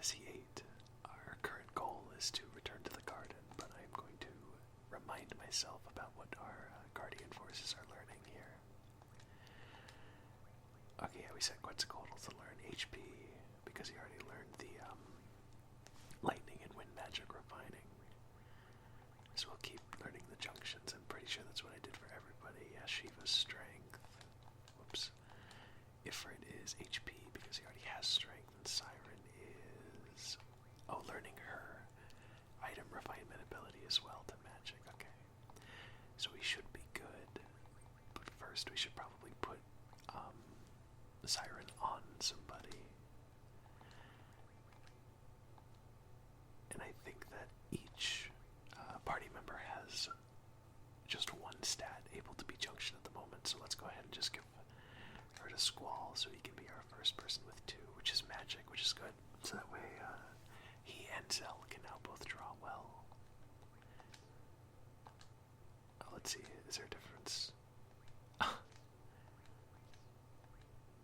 Fantasy VIII, our current goal is to return to the garden, but I'm going to remind myself about what our guardian forces are learning here. Okay, yeah, we set Quetzalcoatl to learn HP because he already learned the lightning and wind magic refining. So we'll keep learning the junctions. I'm pretty sure that's what I did for everybody. Yeah, Shiva's strength. Whoops. Ifrit is HP because he already has strength, and Siren is learning her item refinement ability as well to magic. Okay. So we should be good. But first we should probably put the Siren on somebody. And I think that each party member has just one stat able to be junction at the moment, so let's go ahead and just give her to Squall so he can be our first person with 2, which is magic, which is good. So that way he and Zell can now both draw well. Let's see, is there a difference?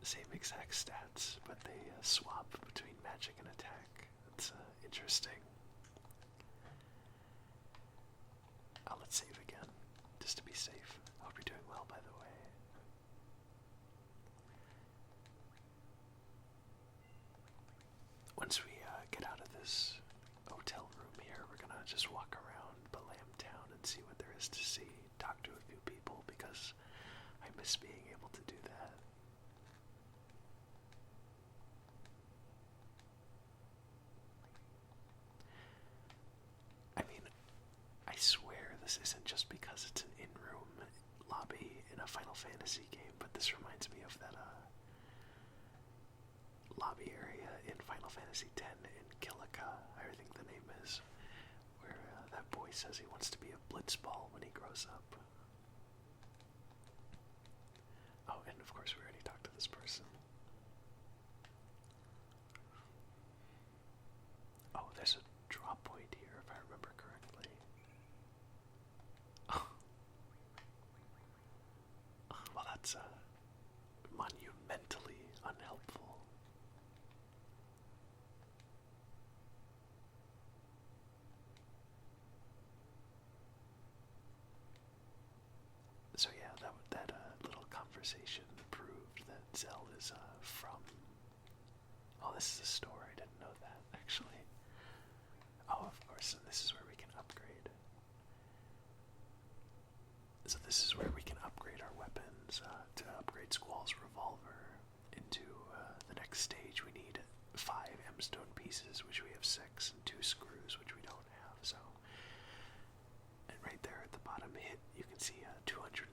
Same exact stats, but they swap between magic and attack. That's interesting. Let's save again, just to be safe. I hope you're doing well, by the way. Once we get out of this hotel room here, we're gonna just walk around Balam Town and see what there is to see, talk to a few people, because I miss being able to do that. I mean, I swear this isn't just because it's an in-room lobby in a Final Fantasy game, but this reminds me of that lobby area in Final Fantasy X in Kilika, I think the name is, where that boy says he wants to be a blitzball when he grows up. Oh, and of course we already talked to this person. Oh, there's a drop point here if I remember correctly. Well, that's monumentally unhelpful. So yeah, that little conversation proved that Zell is from. Oh, this is a store. I didn't know that actually. Oh, of course, and this is where we can upgrade. So this is where we can upgrade our weapons. To upgrade Squall's revolver into the next stage, we need 5 M-stone pieces, which we have 6, and 2 screws, which we don't have. So, and right there at the bottom hit, you can see 255%.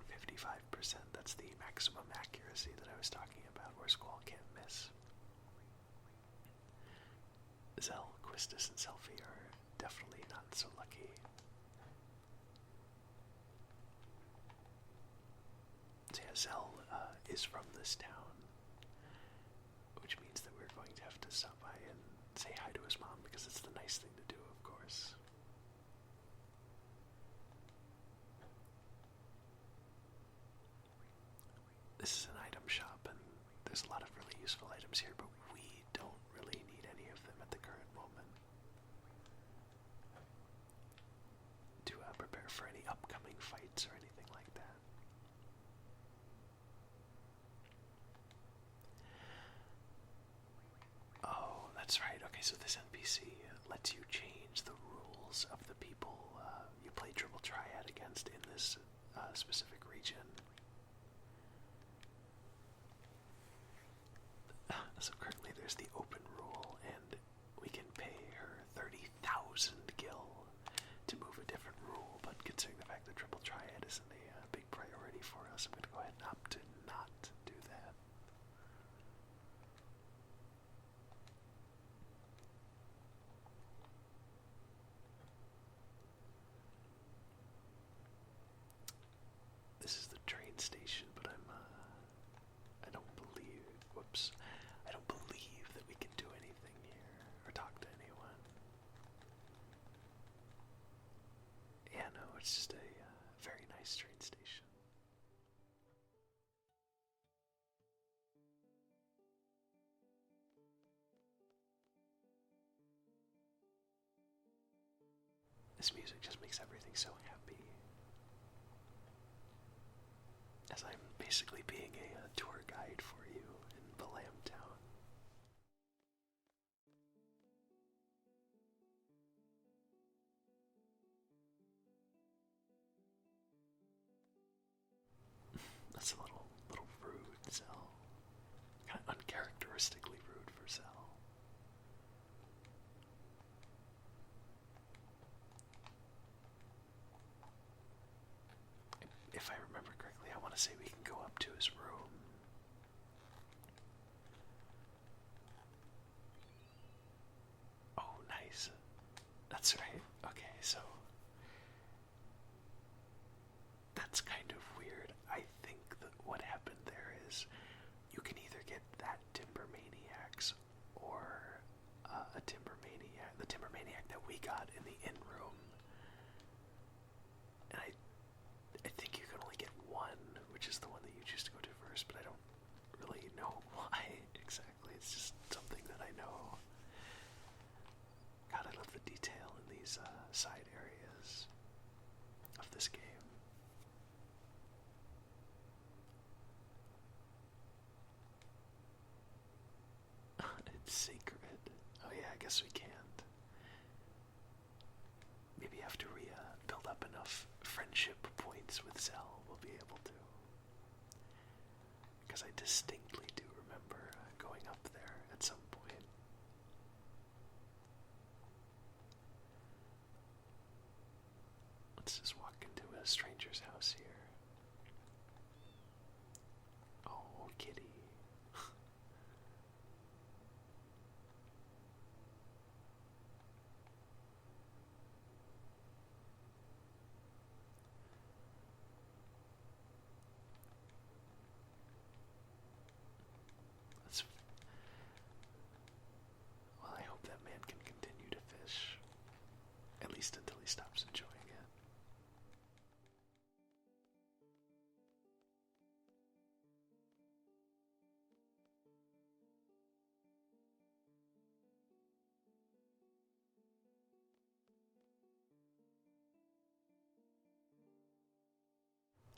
That's the maximum accuracy that I was talking about, where Squall can't miss. Zell, Quistis, and Selphie are definitely not so lucky. So yeah, Zell is from this town, which means that we're going to have to stop by and say hi to his mom, because it's the nice thing to do, of course. This is an item shop, and there's a lot of really useful items here, but we don't really need any of them at the current moment to prepare for any upcoming fights or anything like that. Oh, that's right. Okay, so this NPC lets you change the rules of the people you play Triple Triad against in this specific region. So currently there's the open rule, and we can pay her 30,000 gil to move a different rule, but considering the fact that Triple Triad isn't a big priority for us, I'm going to go ahead and opt to not do that. This is the train station, but I don't believe, whoops, I don't believe that we can do anything here, or talk to anyone. Yeah, no, it's just a very nice train station. This music just makes everything so happy. As I'm basically being a tour guide for you in Balam Town. That's a little rude, Zell. Kind of uncharacteristically rude for Zell. If I remember correctly, I want to say we can go up to his room. Oh, nice. That's right. Okay, so that's kind of weird. I think that what happened there is you can either get that Timber Maniacs or a Timber Maniac, the Timber Maniac that we got in the inn room. And I think you can only get one, which is the one that you choose to go to first, but I don't really know why exactly. It's just something that I know. God, I love the detail in these side areas of this game. It's sacred. Oh yeah, I guess we can't. Maybe after we build up enough friendship points with Zell, we'll be able to. Because I distinctly do remember going up there at some point. Let's just walk into a stranger's house here. Oh, kitty. Well, I hope that man can continue to fish. At least until he stops enjoying it.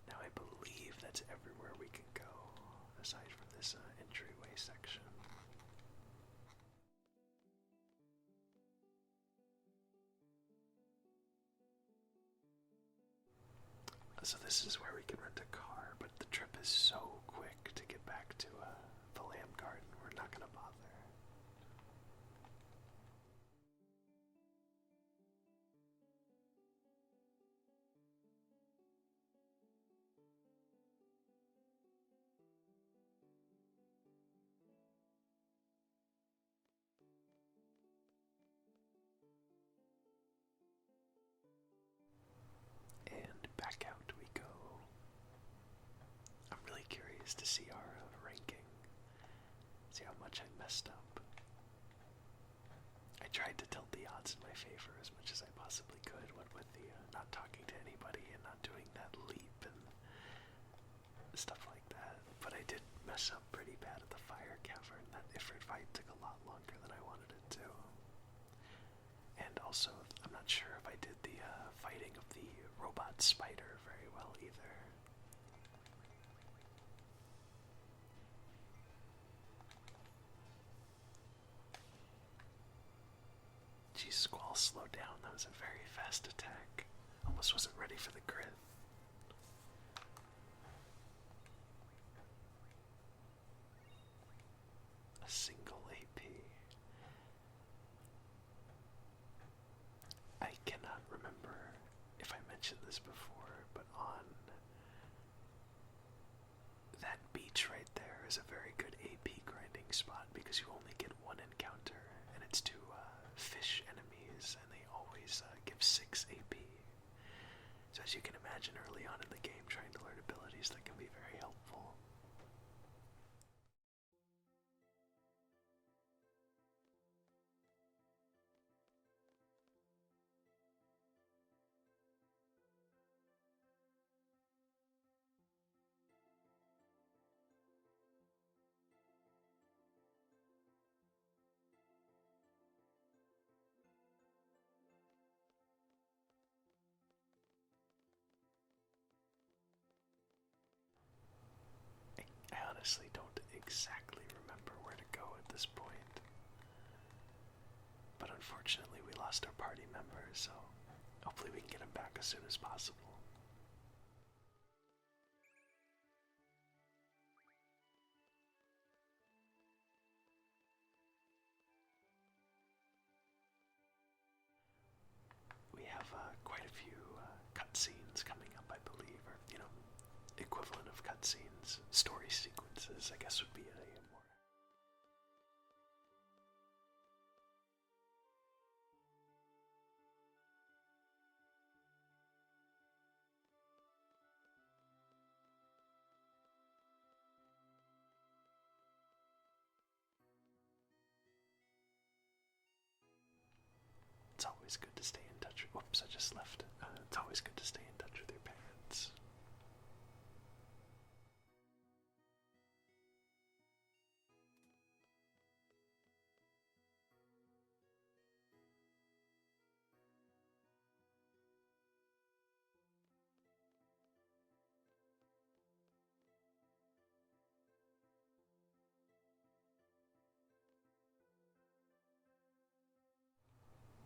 Now I believe that's everywhere we can go, aside from this entryway section. So this is where we can rent a car, but the trip is so quick to get back to the Lamb Garden, we're not going to bother. And back out we go. I'm really curious to see our ranking. See how much I messed up. I tried to tilt the odds in my favor as much as I possibly could, what with the not talking to anybody and not doing that leap and stuff like that. But I did mess up pretty bad at the fire cavern. That Ifrit fight took a lot longer than I wanted it to. And also, I'm not sure if I did the fighting of the robot spider very well either. Geez, Squall, slow down. That was a very fast attack. Almost wasn't ready for the crit. A single AP. I cannot remember if I mentioned this before, but on that beach right there is a very good AP grinding spot because you only get one encounter, and it's to fish enemies, and they always give 6 AP. So as you can imagine, early on in the game, trying to learn abilities that can be very helpful. honestly don't exactly remember where to go at this point. But unfortunately, we lost our party member, so hopefully we can get him back as soon as possible. We have quite a few cutscenes coming up, I believe, or, equivalent of cutscenes, story sequences, I guess would be a more. It's always good to stay in touch. Whoops, I just left. It's always good to stay in touch with your parents.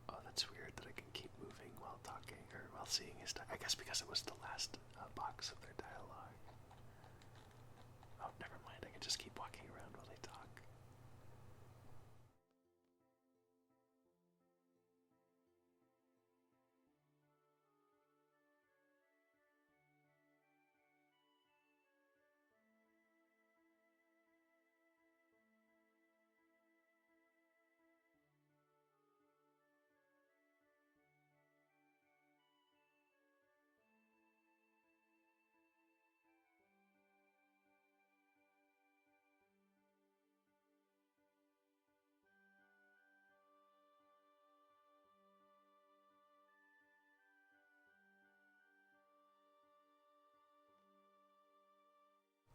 Oh, that's weird that I can keep moving while talking, or while seeing his I guess because it was the last box of their dialogue. Oh, never mind, I can just keep walking around while they talk.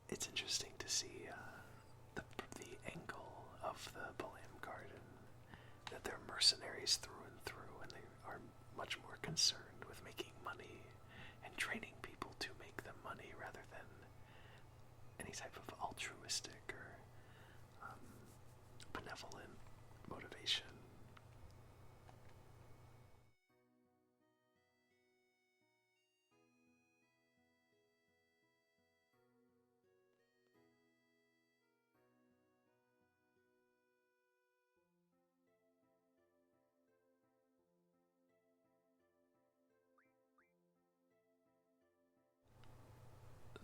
It's interesting to see the angle of the Balam Garden, that they're mercenaries through and through, and they are much more concerned with making money and training people to make them money rather than any type of altruistic or benevolent motivation.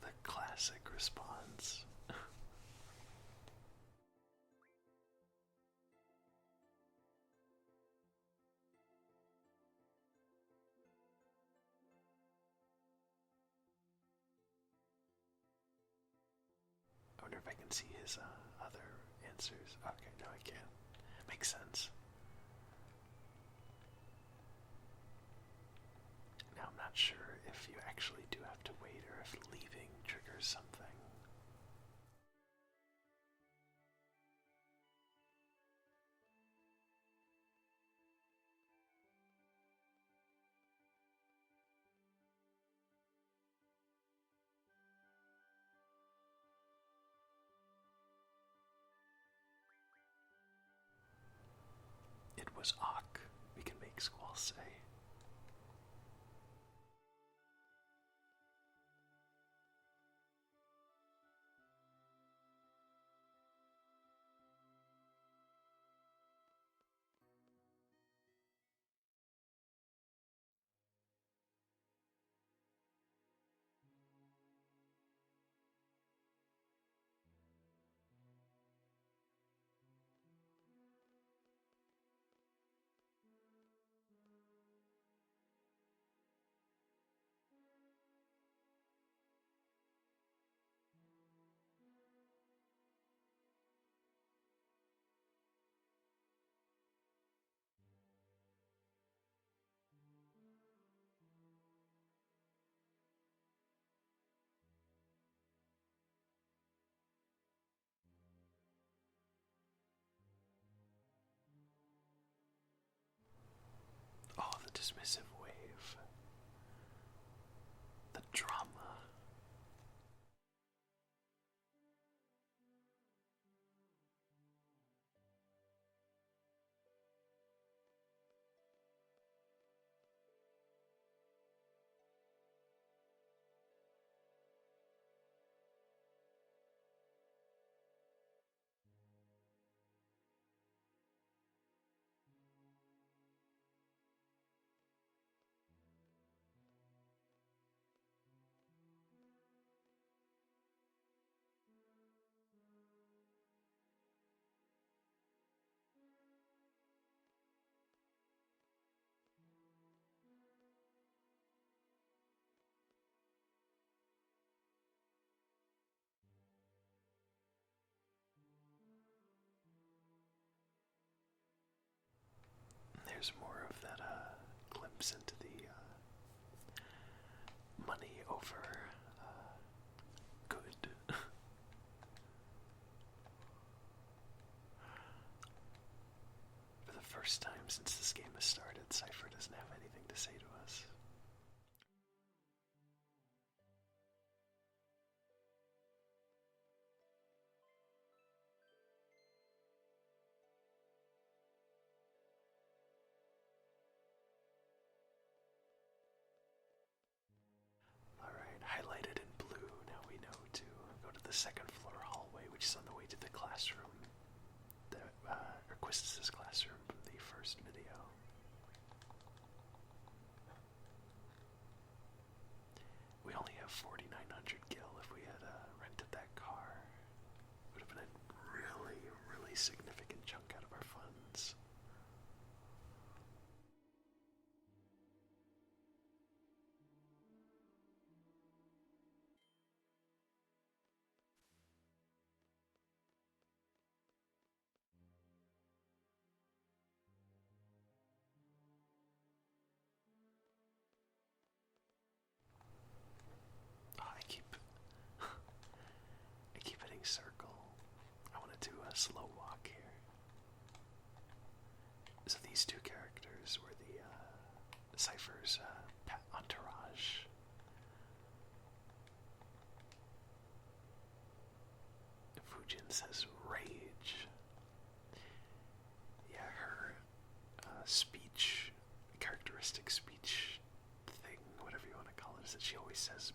The classic response. I wonder if I can see his other answers. Okay, no, I can't. Makes sense. Now, I'm not sure if you actually do have to wait or if leaving triggers something. It was Ak, we can make Squall say. Oh, the dismissive wave. The drama. there's more of that glimpse into the money over good. For the first time since this game has started, Cypher doesn't have anything to say to us. Alright, highlighted in blue, now we know to go to the second floor hallway, which is on the way to the classroom, or Quistis' classroom from the first video. We only have 4,900 gil. If we had rented that car, it would have been a really, really significant chunk out of our funds. Oh, I keep hitting circle. I want to do a slow walk here. So these two characters were the Cypher's entourage. Fujin says rage. Yeah, her speech, characteristic speech thing, whatever you want to call it, is that she always says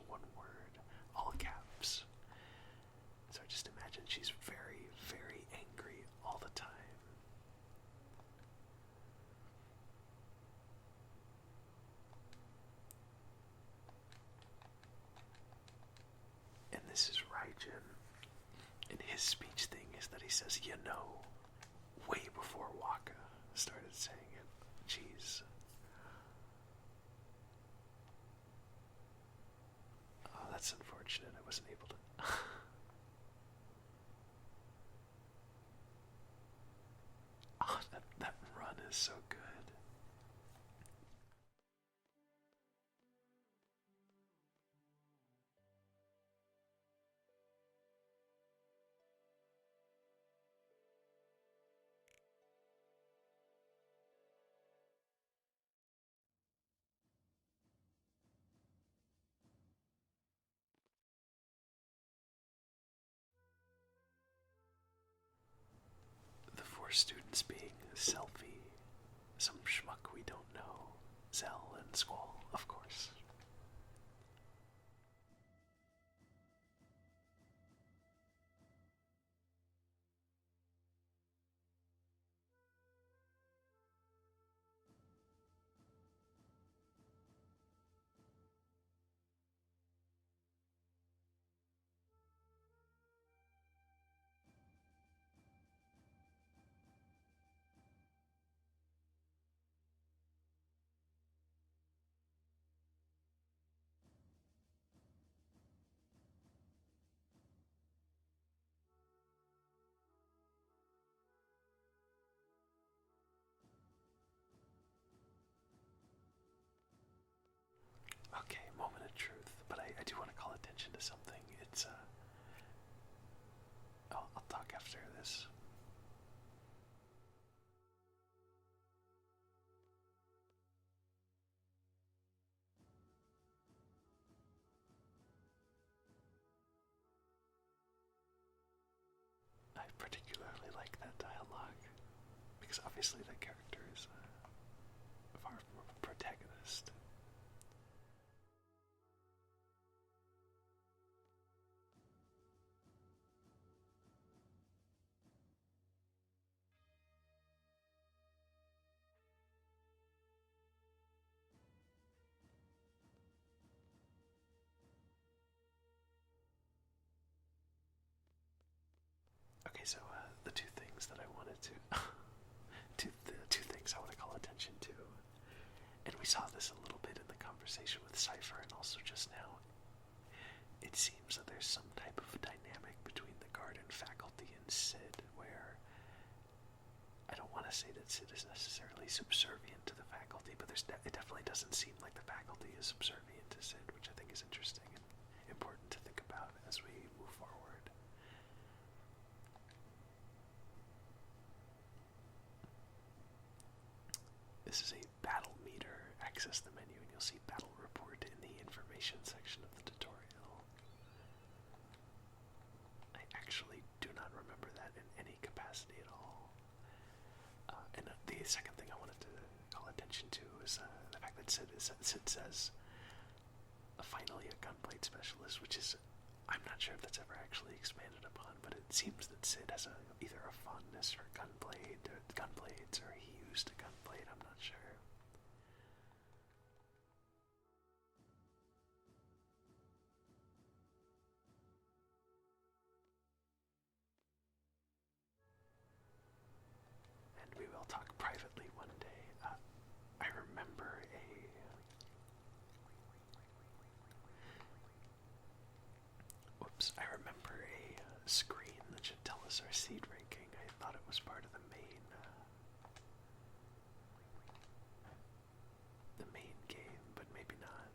one word, all caps. So I just imagine she's very, very angry all the time. And this is Raijin. And his speech thing is that he says, you know, way before Waka started saying it. Jeez. Oh, that's unfortunate. I wasn't able to. Oh, that run is so good. The four students being Selfie, some schmuck we don't know, Zell, and Squall, of course. Okay, moment of truth, but I do want to call attention to something. It's, I'll talk after this. I particularly like that dialogue, because obviously that character is far from a protagonist. Okay, so the two things that I wanted to, the two things I want to call attention to, and we saw this a little bit in the conversation with Cypher and also just now. It seems that there's some type of dynamic between the garden faculty and Sid where I don't want to say that Sid is necessarily subservient to the faculty, but it definitely doesn't seem like the faculty is subservient to Sid, which I think is interesting and important to think about as we move forward. This is a battle meter. Access the menu and you'll see battle report in the information section of the tutorial. I actually do not remember that in any capacity at all. And the second thing I wanted to call attention to is the fact that Sid says, finally a gunblade specialist, which is, I'm not sure if that's ever actually expanded upon, but it seems that Sid has either a fondness for gunblades, or he used a gunblade, I'm not sure. And we will talk privately one day. I remember I remember a screen that should tell us our seed ranking. I thought it was part of the main game, but maybe not.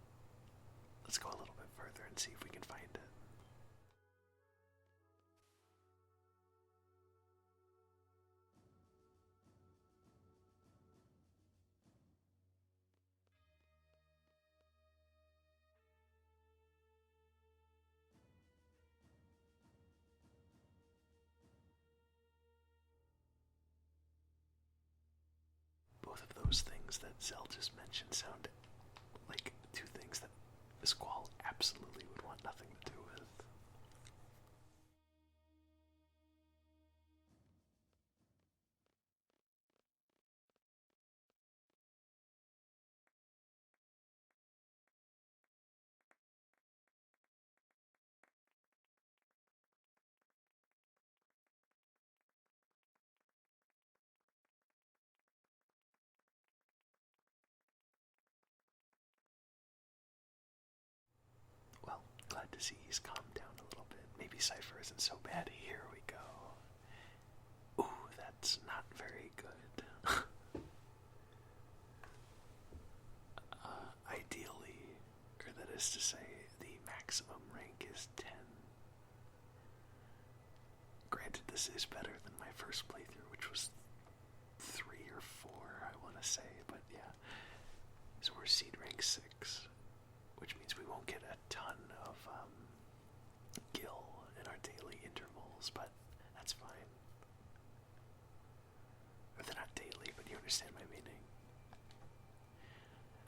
Let's go a little bit further and see if we can find it. Both of those things that Zell just mentioned sound like two things that Squall absolutely would want nothing to do with. Well, glad to see he's calmed down a little bit. Maybe Cypher isn't so bad. Here we go. Ooh, that's not very good. Ideally, or that is to say, the maximum rank is 10. Granted, this is better than my first playthrough, which was 3 or 4, I want to say, but yeah. So we're seed rank 6, which means we won't get a ton of gil in our daily intervals, but that's fine. Or they're not daily, but you understand my meaning.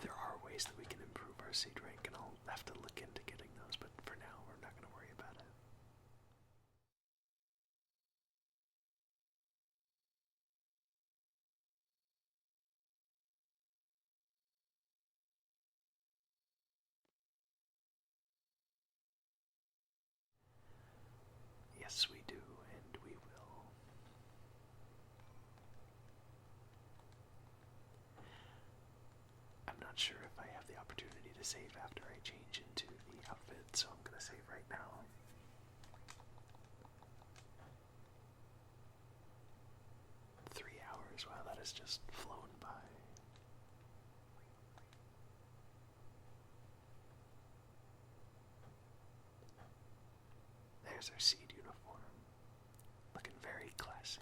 There are ways that we can improve our seed rank, and I'll have to look into getting those, but for now, we're not going to worry about it. Yes, we do, and we will. I'm not sure if I have the opportunity to save after I change into the outfit, so I'm going to save right now. $3, wow, that has just flown by. There's our seed uniform, looking very classy.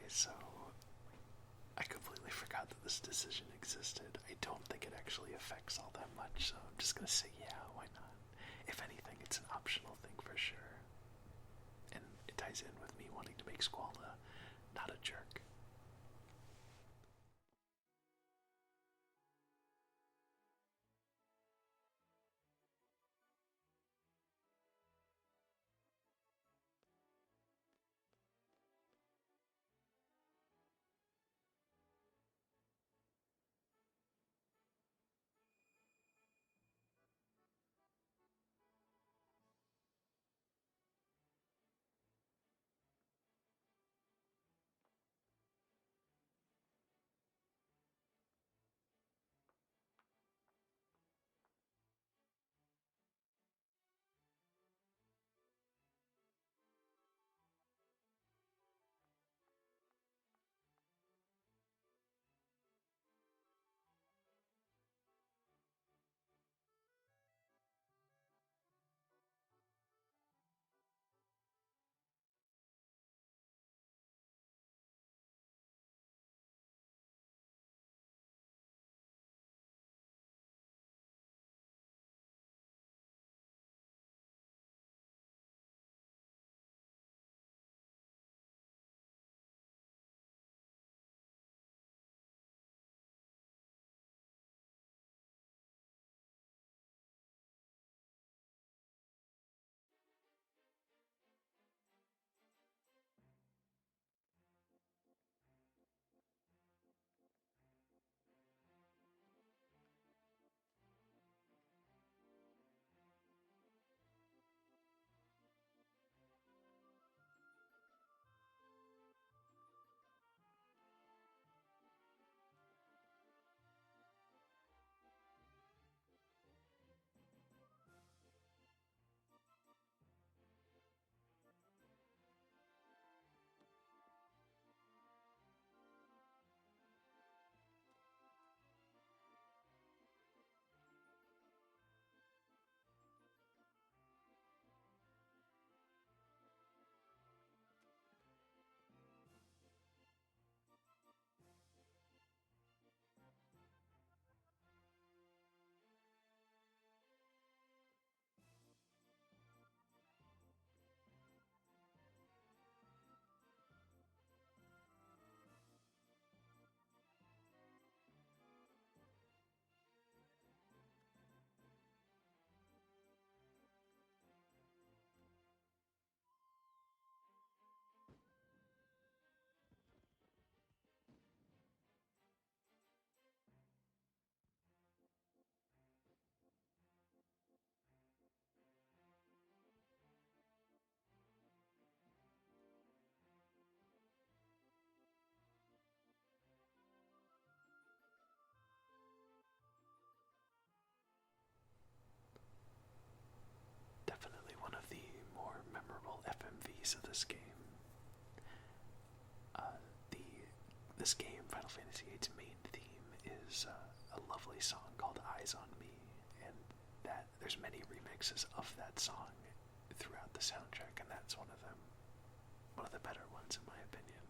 so I completely forgot that this decision existed. I don't think it actually affects all that much, so I'm just gonna say yeah, why not? If anything, it's an optional thing for sure. And it ties in with me wanting to make Squalla not a jerk. Definitely one of the more memorable FMVs of this game. Uh, the this game, Final Fantasy VIII's main theme is a lovely song called "Eyes on Me," and that there's many remixes of that song throughout the soundtrack, and that's one of them, one of the better ones in my opinion.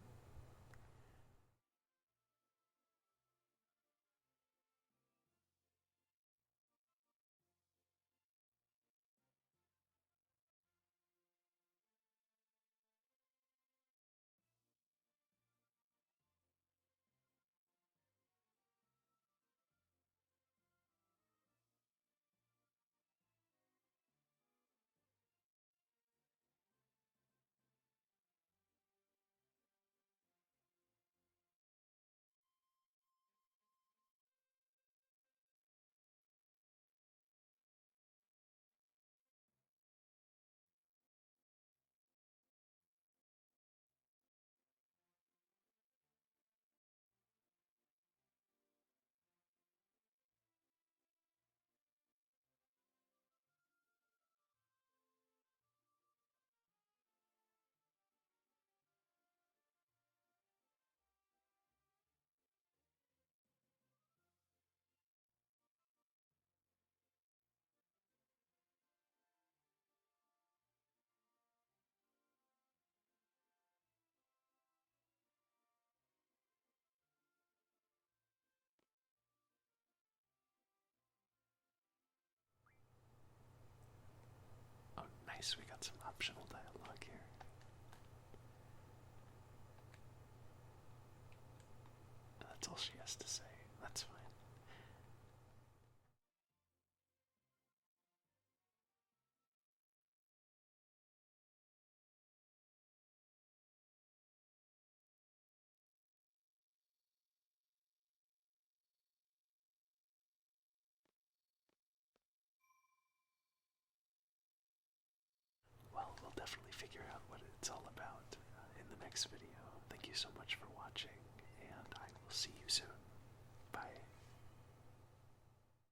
Nice, we got some optional dialogue here. That's all she has to say. That's fine. Well, we'll definitely figure out what it's all about in the next video. Thank you so much for watching, and I will see you soon.